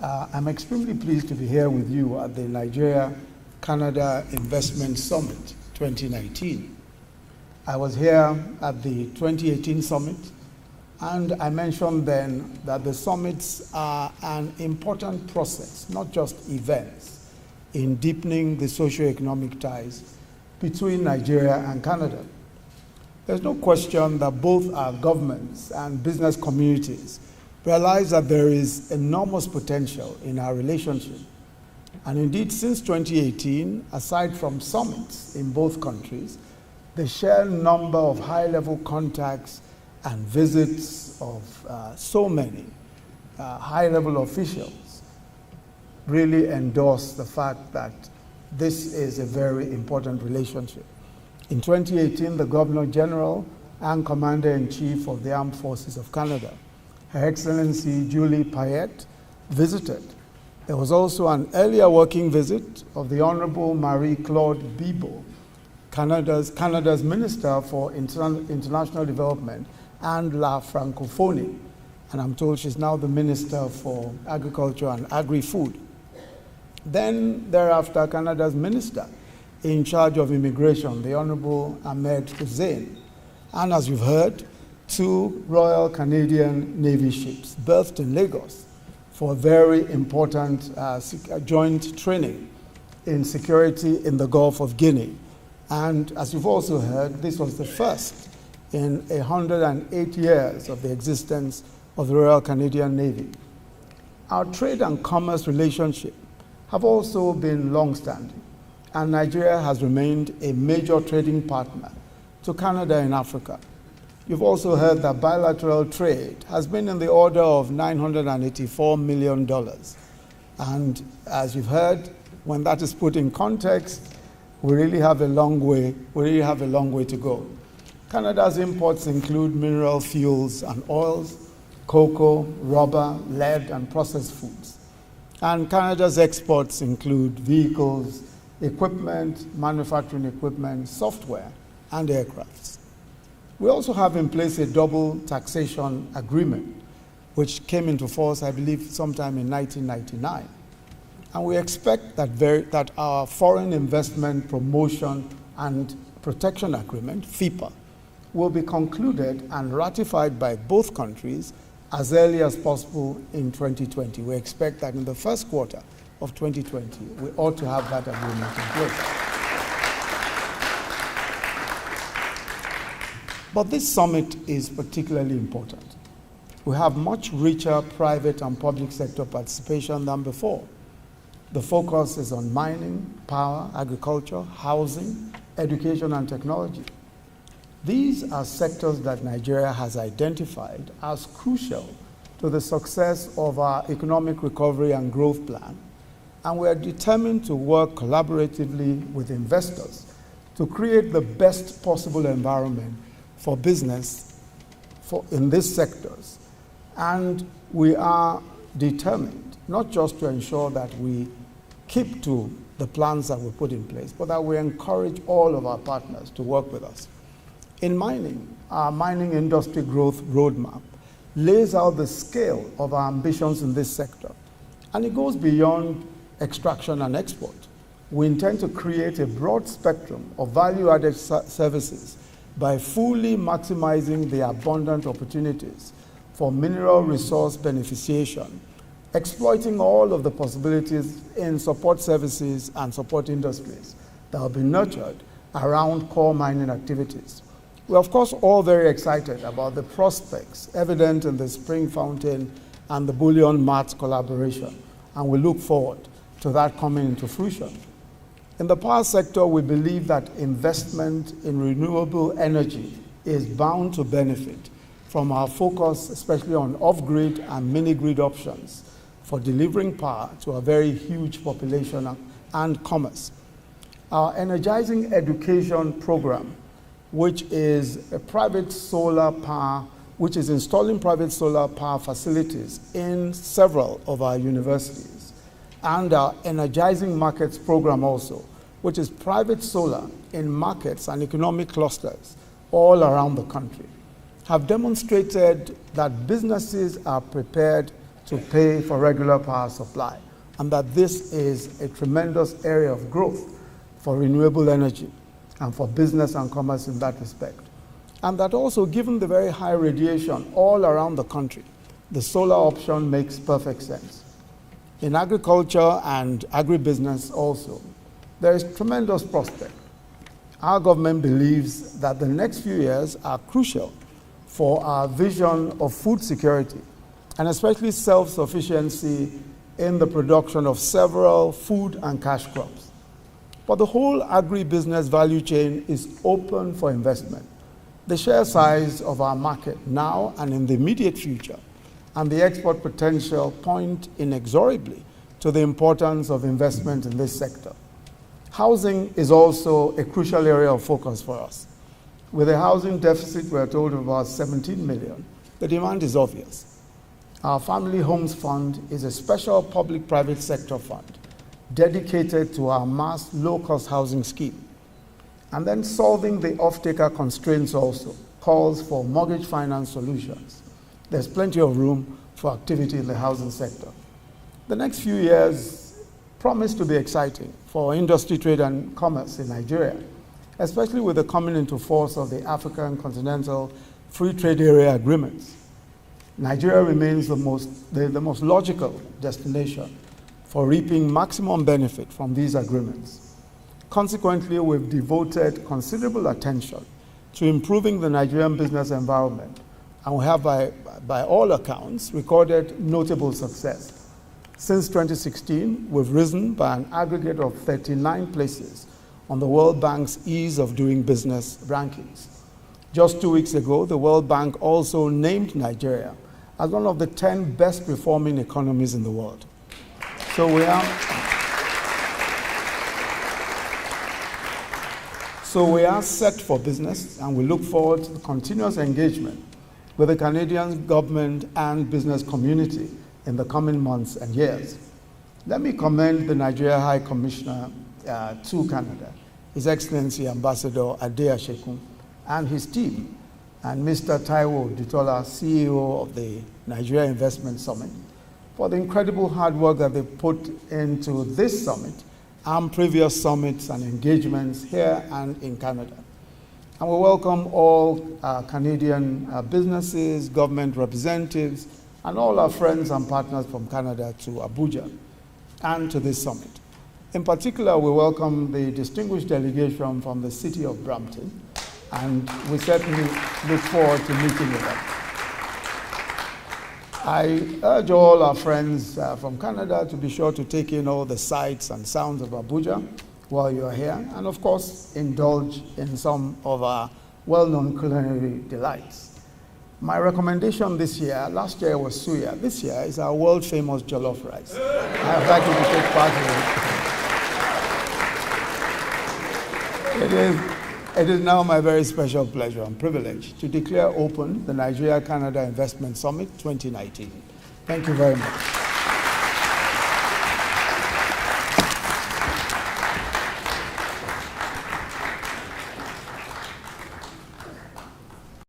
I'm extremely pleased to be here with you at the Nigeria-Canada Investment Summit 2019. I was here at the 2018 summit, and I mentioned then that the summits are an important process, not just events, in deepening the socio-economic ties between Nigeria and Canada. There's no question that both our governments and business communities realize that there is enormous potential in our relationship. And indeed, since 2018, aside from summits in both countries, the sheer number of high-level contacts and visits of so many high-level officials really endorse the fact that this is a very important relationship. In 2018, the Governor General and Commander-in-Chief of the Armed Forces of Canada, Her Excellency Julie Payette, visited. There was also an earlier working visit of the Honorable Marie-Claude Bibeau, Canada's Minister for International Development and La Francophonie, and I'm told she's now the Minister for Agriculture and Agri-Food. Then thereafter, Canada's Minister in charge of immigration, the Honorable Ahmed Hussein, and as you've heard, 2 Royal Canadian Navy ships berthed in Lagos for a very important joint training in security in the Gulf of Guinea. And as you've also heard, this was the first in 108 years of the existence of the Royal Canadian Navy. Our trade and commerce relationship have also been long-standing, and Nigeria has remained a major trading partner to Canada in Africa. You've also heard that bilateral trade has been in the order of $984 million. And as you've heard, when that is put in context, we really have a long way to go. Canada's imports include mineral fuels and oils, cocoa, rubber, lead, and processed foods. And Canada's exports include vehicles, equipment, manufacturing equipment, software, and aircrafts. We also have in place a double taxation agreement, which came into force, I believe, sometime in 1999. And we expect that our Foreign Investment Promotion and Protection Agreement, FIPA, will be concluded and ratified by both countries as early as possible in 2020. We expect that in the first quarter of 2020, we ought to have that agreement in place. But this summit is particularly important. We have much richer private and public sector participation than before. The focus is on mining, power, agriculture, housing, education, and technology. These are sectors that Nigeria has identified as crucial to the success of our economic recovery and growth plan, and we are determined to work collaboratively with investors to create the best possible environment for business in these sectors. And we are determined not just to ensure that we keep to the plans that we put in place, but that we encourage all of our partners to work with us. In mining, our mining industry growth roadmap lays out the scale of our ambitions in this sector, and it goes beyond extraction and export. We intend to create a broad spectrum of value-added services by fully maximizing the abundant opportunities for mineral resource beneficiation, exploiting all of the possibilities in support services and support industries that will be nurtured around core mining activities. We're of course all very excited about the prospects evident in the Spring Fountain and the Bullion Mart collaboration, and we look forward to that coming into fruition. In the power sector, we believe that investment in renewable energy is bound to benefit from our focus, especially on off-grid and mini-grid options for delivering power to a very huge population and commerce. Our Energizing Education program, which is installing private solar power facilities in several of our universities, and our Energizing Markets program also, which is private solar in markets and economic clusters all around the country, have demonstrated that businesses are prepared to pay for regular power supply, and that this is a tremendous area of growth for renewable energy and for business and commerce in that respect. And that also, given the very high radiation all around the country, the solar option makes perfect sense. In agriculture and agribusiness also, there is tremendous prospect. Our government believes that the next few years are crucial for our vision of food security, and especially self-sufficiency in the production of several food and cash crops. But the whole agribusiness value chain is open for investment. The sheer size of our market now and in the immediate future and the export potential point inexorably to the importance of investment in this sector. Housing is also a crucial area of focus for us. With a housing deficit, we're told, of about 17 million, the demand is obvious. Our Family Homes Fund is a special public-private sector fund dedicated to our mass low-cost housing scheme. And then solving the off-taker constraints also calls for mortgage finance solutions. There's plenty of room for activity in the housing sector. The next few years promise to be exciting for industry, trade, and commerce in Nigeria, especially with the coming into force of the African Continental Free Trade Area agreements. Nigeria remains the most logical destination for reaping maximum benefit from these agreements. Consequently, we've devoted considerable attention to improving the Nigerian business environment, and we have, by all accounts, recorded notable success. Since 2016, we've risen by an aggregate of 39 places on the World Bank's Ease of Doing Business rankings. Just 2 weeks ago, the World Bank also named Nigeria as one of the 10 best performing economies in the world. So we are set for business, and we look forward to the continuous engagement with the Canadian government and business community in the coming months and years. Let me commend the Nigeria High Commissioner to Canada, His Excellency Ambassador Ade Ashekun, and his team, and Mr. Taiwo Dutola, CEO of the Nigeria Investment Summit, for the incredible hard work that they put into this summit and previous summits and engagements here and in Canada. And we welcome all Canadian businesses, government representatives, and all our friends and partners from Canada to Abuja and to this summit. In particular, we welcome the distinguished delegation from the city of Brampton, and we certainly look forward to meeting with them. I urge all our friends from Canada to be sure to take in all the sights and sounds of Abuja while you're here, and of course, indulge in some of our well-known culinary delights. My recommendation this year, last year was suya, this year is our world-famous jollof rice. I invite you to take part in it. It is now my very special pleasure and privilege to declare open the Nigeria-Canada Investment Summit 2019. Thank you very much.